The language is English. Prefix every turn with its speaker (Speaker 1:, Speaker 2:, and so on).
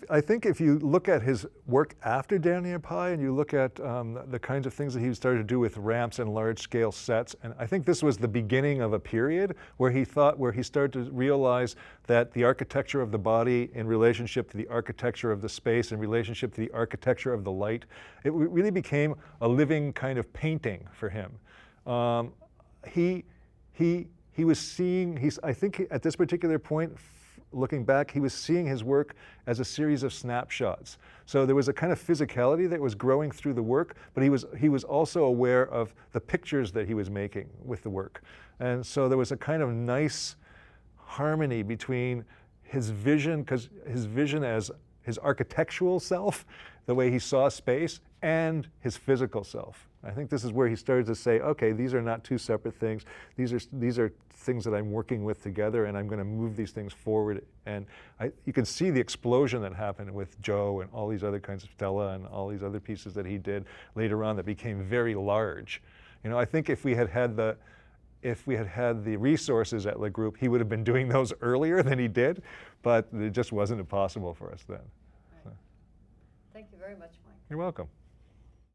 Speaker 1: I think if you look at his work after Dernier Pas and you look at the kinds of things that he started to do with ramps and large-scale sets, and I think this was the beginning of a period where he started to realize that the architecture of the body in relationship to the architecture of the space, in relationship to the architecture of the light, it really became a living kind of painting for him. He was seeing, I think at this particular point, looking back, he was seeing his work as a series of snapshots. So there was a kind of physicality that was growing through the work, but he was also aware of the pictures that he was making with the work. And so there was a kind of nice harmony between his vision, because his vision as his architectural self, the way he saw space, and his physical self. I think this is where he started to say, okay, these are not two separate things. These are things that I'm working with together, and I'm going to move these things forward. And you can see the explosion that happened with Joe and all these other kinds of Stella and all these other pieces that he did later on that became very large. You know, I think if we had had the resources at Le Groupe, he would have been doing those earlier than he did, but it just wasn't possible for us then.
Speaker 2: Right. Thank you very much, Mike.
Speaker 1: You're welcome.